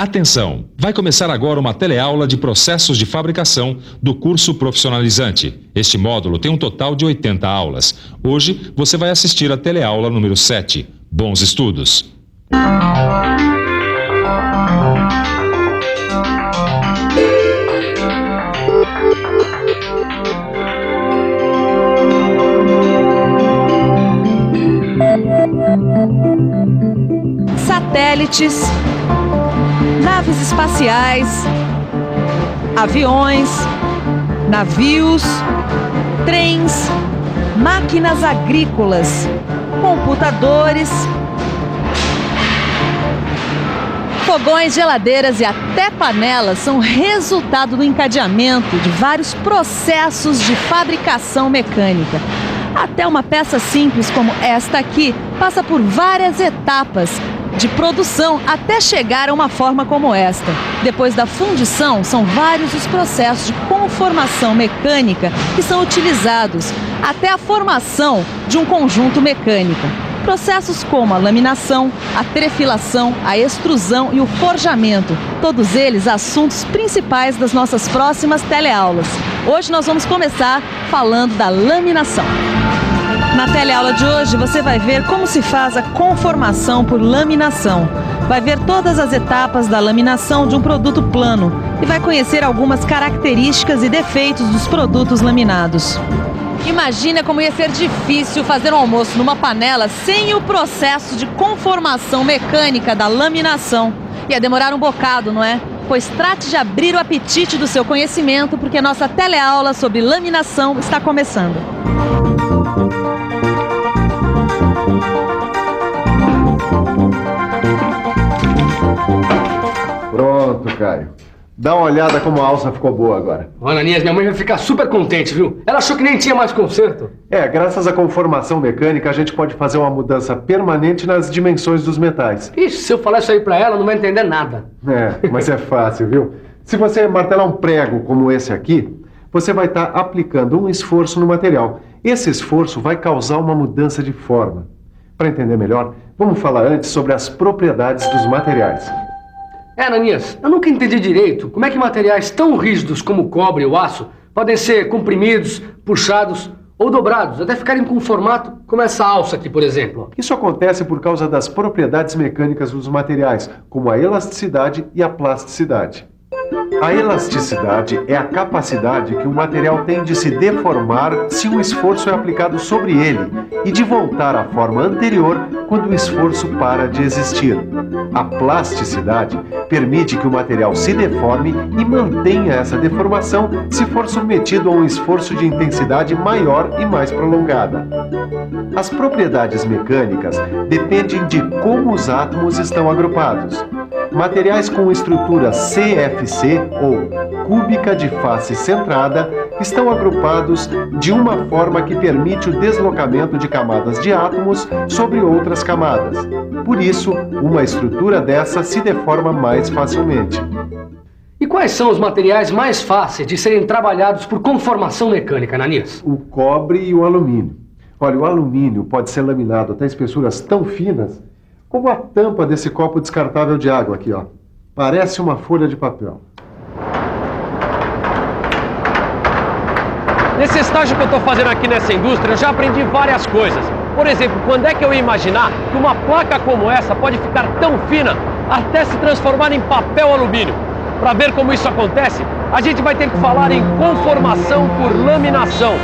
Atenção! Vai começar agora uma teleaula de processos de fabricação do curso profissionalizante. Este módulo tem um total de 80 aulas. Hoje você vai assistir a teleaula número 7. Bons estudos! Satélites, naves espaciais, aviões, navios, trens, máquinas agrícolas, computadores, fogões, geladeiras e até panelas são resultado do encadeamento de vários processos de fabricação mecânica. Até uma peça simples como esta aqui passa por várias etapas de produção até chegar a uma forma como esta. Depois da fundição, são vários os processos de conformação mecânica que são utilizados até a formação de um conjunto mecânico. Processos como a laminação, a trefilação, a extrusão e o forjamento, todos eles assuntos principais das nossas próximas teleaulas. Hoje nós vamos começar falando da laminação. Na teleaula de hoje você vai ver como se faz a conformação por laminação. Vai ver todas as etapas da laminação de um produto plano e vai conhecer algumas características e defeitos dos produtos laminados. Imagina como ia ser difícil fazer um almoço numa panela sem o processo de conformação mecânica da laminação. Ia demorar um bocado, não é? Pois trate de abrir o apetite do seu conhecimento, porque a nossa teleaula sobre laminação está começando. Pronto, Caio. Dá uma olhada como a alça ficou boa agora. Ô, Ananias, minha mãe vai ficar super contente, viu? Ela achou que nem tinha mais conserto. Graças à conformação mecânica, a gente pode fazer uma mudança permanente nas dimensões dos metais. Ixi, se eu falar isso aí pra ela, não vai entender nada. Mas é fácil, viu? Se você martelar um prego como esse aqui, você vai estar aplicando um esforço no material. Esse esforço vai causar uma mudança de forma. Para entender melhor, vamos falar antes sobre as propriedades dos materiais. Ananias, eu nunca entendi direito como é que materiais tão rígidos como o cobre e o aço podem ser comprimidos, puxados ou dobrados, até ficarem com um formato como essa alça aqui, por exemplo. Isso acontece por causa das propriedades mecânicas dos materiais, como a elasticidade e a plasticidade. A elasticidade é a capacidade que o material tem de se deformar se um esforço é aplicado sobre ele e de voltar à forma anterior quando o esforço para de existir. A plasticidade permite que o material se deforme e mantenha essa deformação se for submetido a um esforço de intensidade maior e mais prolongada. As propriedades mecânicas dependem de como os átomos estão agrupados. Materiais com estrutura CFC, ou cúbica de face centrada, estão agrupados de uma forma que permite o deslocamento de camadas de átomos sobre outras camadas. Por isso, uma estrutura dessa se deforma mais facilmente. E quais são os materiais mais fáceis de serem trabalhados por conformação mecânica, Ananias? O cobre e o alumínio. Olha, o alumínio pode ser laminado até espessuras tão finas como a tampa desse copo descartável de água aqui, ó. Parece uma folha de papel. Nesse estágio que eu estou fazendo aqui nessa indústria, eu já aprendi várias coisas. Por exemplo, quando é que eu ia imaginar que uma placa como essa pode ficar tão fina até se transformar em papel alumínio? Para ver como isso acontece, a gente vai ter que falar em conformação por laminação.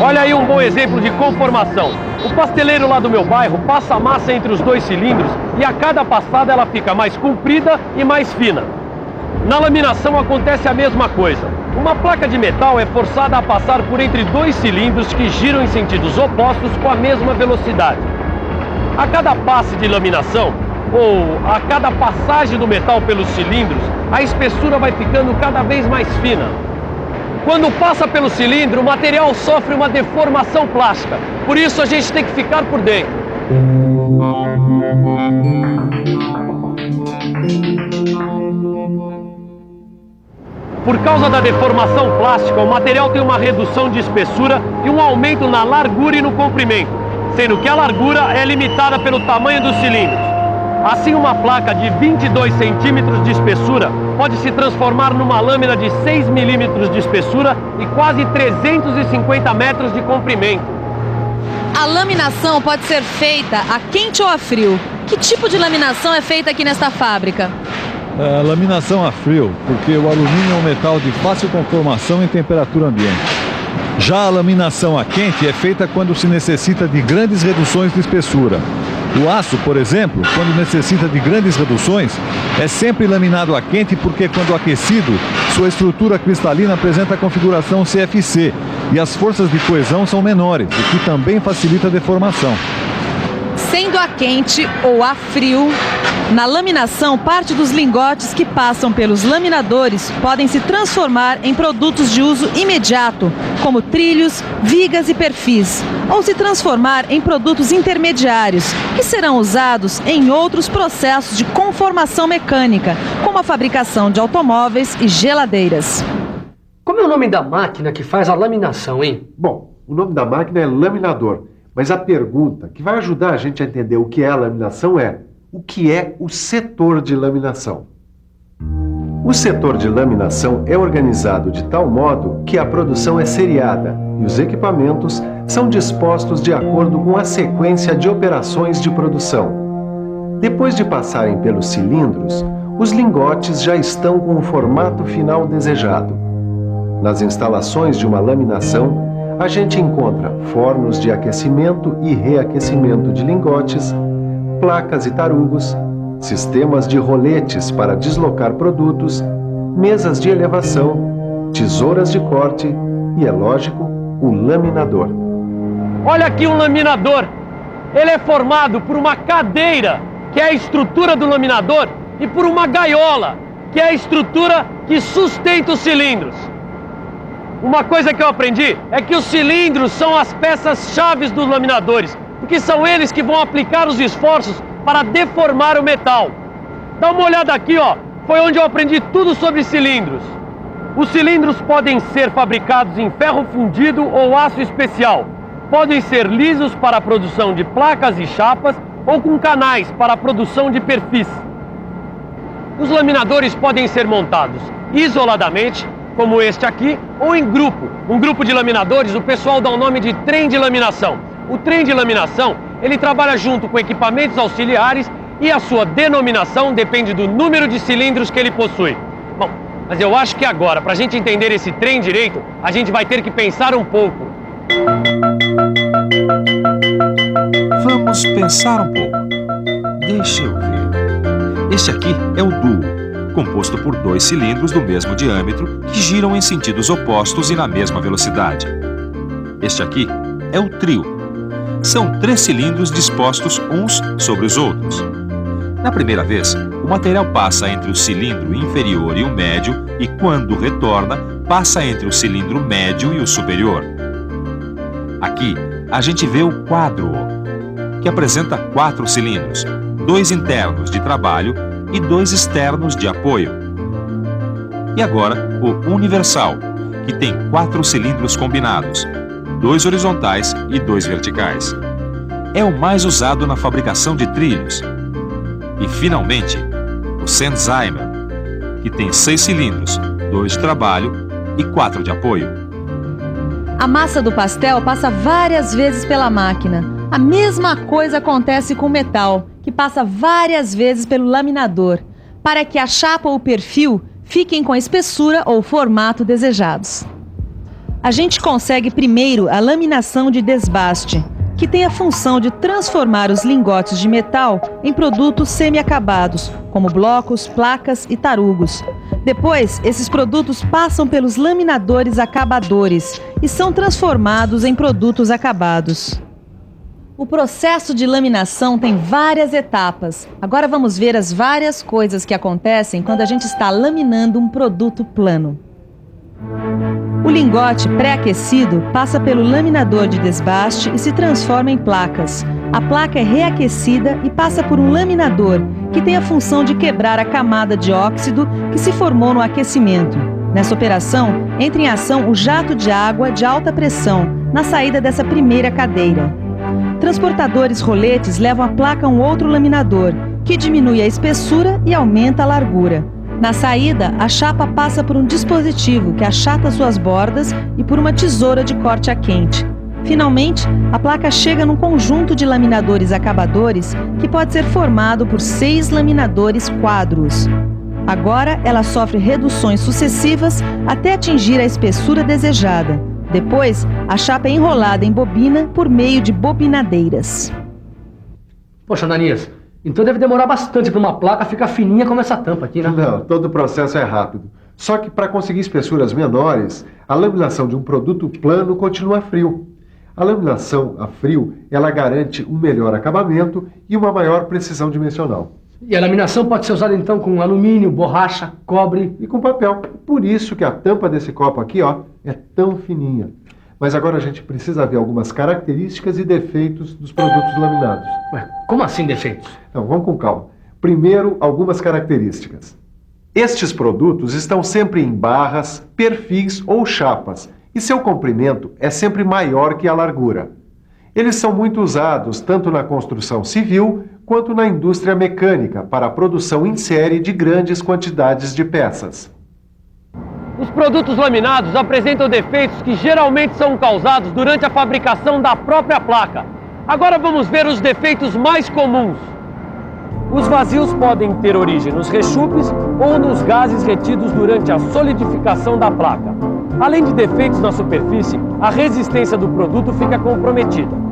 Olha aí um bom exemplo de conformação. O pasteleiro lá do meu bairro passa a massa entre os dois cilindros e a cada passada ela fica mais comprida e mais fina. Na laminação acontece a mesma coisa. Uma placa de metal é forçada a passar por entre dois cilindros que giram em sentidos opostos com a mesma velocidade. A cada passe de laminação, ou a cada passagem do metal pelos cilindros, a espessura vai ficando cada vez mais fina. Quando passa pelo cilindro, o material sofre uma deformação plástica. Por isso a gente tem que ficar por dentro. Por causa da deformação plástica, o material tem uma redução de espessura e um aumento na largura e no comprimento, sendo que a largura é limitada pelo tamanho dos cilindros. Assim, uma placa de 22 centímetros de espessura pode se transformar numa lâmina de 6 milímetros de espessura e quase 350 metros de comprimento. A laminação pode ser feita a quente ou a frio. Que tipo de laminação é feita aqui nesta fábrica? A laminação a frio, porque o alumínio é um metal de fácil conformação em temperatura ambiente. Já a laminação a quente é feita quando se necessita de grandes reduções de espessura. O aço, por exemplo, quando necessita de grandes reduções, é sempre laminado a quente porque, quando aquecido, sua estrutura cristalina apresenta a configuração CFC e as forças de coesão são menores, o que também facilita a deformação. Sendo a quente ou a frio, na laminação, parte dos lingotes que passam pelos laminadores podem se transformar em produtos de uso imediato, como trilhos, vigas e perfis, ou se transformar em produtos intermediários, que serão usados em outros processos de conformação mecânica, como a fabricação de automóveis e geladeiras. Como é o nome da máquina que faz a laminação, hein? Bom, o nome da máquina é laminador, mas a pergunta que vai ajudar a gente a entender o que é a laminação é: o que é o setor de laminação? O setor de laminação é organizado de tal modo que a produção é seriada e os equipamentos são dispostos de acordo com a sequência de operações de produção. Depois de passarem pelos cilindros, os lingotes já estão com o formato final desejado. Nas instalações de uma laminação, a gente encontra fornos de aquecimento e reaquecimento de lingotes, placas e tarugos, sistemas de roletes para deslocar produtos, mesas de elevação, tesouras de corte e, é lógico, o laminador. Olha aqui um laminador. Ele é formado por uma cadeira, que é a estrutura do laminador, e por uma gaiola, que é a estrutura que sustenta os cilindros. Uma coisa que eu aprendi é que os cilindros são as peças-chave dos laminadores, porque são eles que vão aplicar os esforços para deformar o metal. Dá uma olhada aqui, ó. Foi onde eu aprendi tudo sobre cilindros. Os cilindros podem ser fabricados em ferro fundido ou aço especial. Podem ser lisos para a produção de placas e chapas ou com canais para a produção de perfis. Os laminadores podem ser montados isoladamente, como este aqui, ou em grupo. Um grupo de laminadores, o pessoal dá o nome de trem de laminação. O trem de laminação, ele trabalha junto com equipamentos auxiliares e a sua denominação depende do número de cilindros que ele possui. Bom, mas eu acho que agora, para a gente entender esse trem direito, a gente vai ter que pensar um pouco. Vamos pensar um pouco. Deixa eu ver. Este aqui é o duo, composto por 2 cilindros do mesmo diâmetro que giram em sentidos opostos e na mesma velocidade. Este aqui é o trio. São 3 cilindros dispostos uns sobre os outros. Na primeira vez, o material passa entre o cilindro inferior e o médio e, quando retorna, passa entre o cilindro médio e o superior. Aqui, a gente vê o quádruo, que apresenta 4 cilindros, 2 internos de trabalho e 2 externos de apoio. E agora, o universal, que tem 4 cilindros combinados, 2 horizontais e 2 verticais. É o mais usado na fabricação de trilhos. E, finalmente, o Sennheimer, que tem 6 cilindros, 2 de trabalho e 4 de apoio. A massa do pastel passa várias vezes pela máquina. A mesma coisa acontece com o metal, que passa várias vezes pelo laminador, para que a chapa ou o perfil fiquem com a espessura ou formato desejados. A gente consegue primeiro a laminação de desbaste, que tem a função de transformar os lingotes de metal em produtos semi-acabados, como blocos, placas e tarugos. Depois, esses produtos passam pelos laminadores acabadores e são transformados em produtos acabados. O processo de laminação tem várias etapas. Agora vamos ver as várias coisas que acontecem quando a gente está laminando um produto plano. O lingote pré-aquecido passa pelo laminador de desbaste e se transforma em placas. A placa é reaquecida e passa por um laminador, que tem a função de quebrar a camada de óxido que se formou no aquecimento. Nessa operação, entra em ação o jato de água de alta pressão na saída dessa primeira cadeira. Transportadores roletes levam a placa a um outro laminador, que diminui a espessura e aumenta a largura. Na saída, a chapa passa por um dispositivo que achata suas bordas e por uma tesoura de corte a quente. Finalmente, a placa chega num conjunto de laminadores acabadores que pode ser formado por 6 laminadores quadros. Agora, ela sofre reduções sucessivas até atingir a espessura desejada. Depois, a chapa é enrolada em bobina por meio de bobinadeiras. Poxa, Ananias, então deve demorar bastante para uma placa ficar fininha como essa tampa aqui, né? Não, todo o processo é rápido. Só que para conseguir espessuras menores, a laminação de um produto plano continua frio. A laminação a frio, ela garante um melhor acabamento e uma maior precisão dimensional. E a laminação pode ser usada então com alumínio, borracha, cobre E com papel. Por isso que a tampa desse copo aqui, ó, é tão fininha. Mas agora a gente precisa ver algumas características e defeitos dos produtos laminados. Ué, como assim defeitos? Então, vamos com calma. Primeiro, algumas características. Estes produtos estão sempre em barras, perfis ou chapas, e seu comprimento é sempre maior que a largura. Eles são muito usados tanto na construção civil quanto na indústria mecânica para a produção em série de grandes quantidades de peças. Os produtos laminados apresentam defeitos que geralmente são causados durante a fabricação da própria placa. Agora vamos ver os defeitos mais comuns. Os vazios podem ter origem nos rechupes ou nos gases retidos durante a solidificação da placa. Além de defeitos na superfície, a resistência do produto fica comprometida.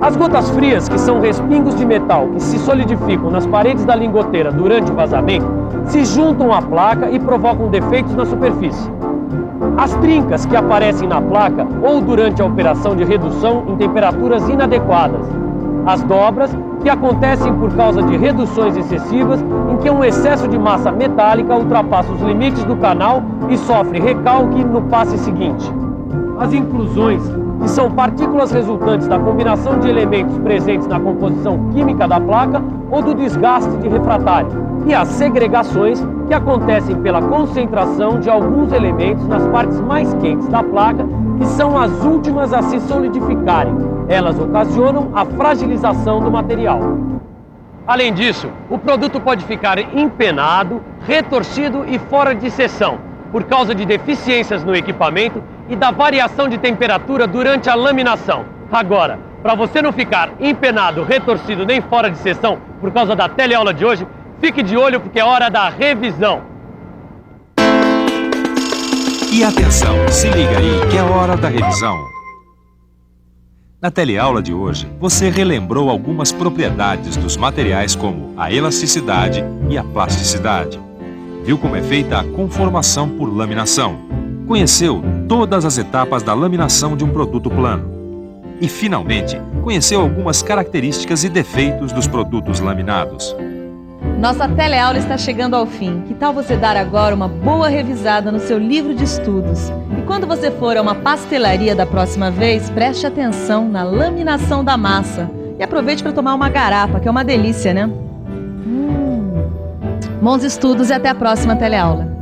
As gotas frias, que são respingos de metal que se solidificam nas paredes da lingoteira durante o vazamento, se juntam à placa e provocam defeitos na superfície. As trincas que aparecem na placa ou durante a operação de redução em temperaturas inadequadas. As dobras, que acontecem por causa de reduções excessivas em que um excesso de massa metálica ultrapassa os limites do canal e sofre recalque no passe seguinte. As inclusões, que são partículas resultantes da combinação de elementos presentes na composição química da placa ou do desgaste de refratário. E as segregações, que acontecem pela concentração de alguns elementos nas partes mais quentes da placa, que são as últimas a se solidificarem. Elas ocasionam a fragilização do material. Além disso, o produto pode ficar empenado, retorcido e fora de seção, por causa de deficiências no equipamento e da variação de temperatura durante a laminação. Agora, para você não ficar empenado, retorcido nem fora de seção por causa da teleaula de hoje, fique de olho porque é hora da revisão. E atenção, se liga aí que é hora da revisão. Na teleaula de hoje, você relembrou algumas propriedades dos materiais como a elasticidade e a plasticidade. Viu como é feita a conformação por laminação. Conheceu todas as etapas da laminação de um produto plano. E, finalmente, conheceu algumas características e defeitos dos produtos laminados. Nossa teleaula está chegando ao fim. Que tal você dar agora uma boa revisada no seu livro de estudos? E quando você for a uma pastelaria da próxima vez, preste atenção na laminação da massa. E aproveite para tomar uma garapa, que é uma delícia, né? Bons estudos e até a próxima teleaula.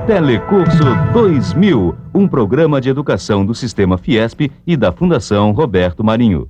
Telecurso 2000, um programa de educação do Sistema Fiesp e da Fundação Roberto Marinho.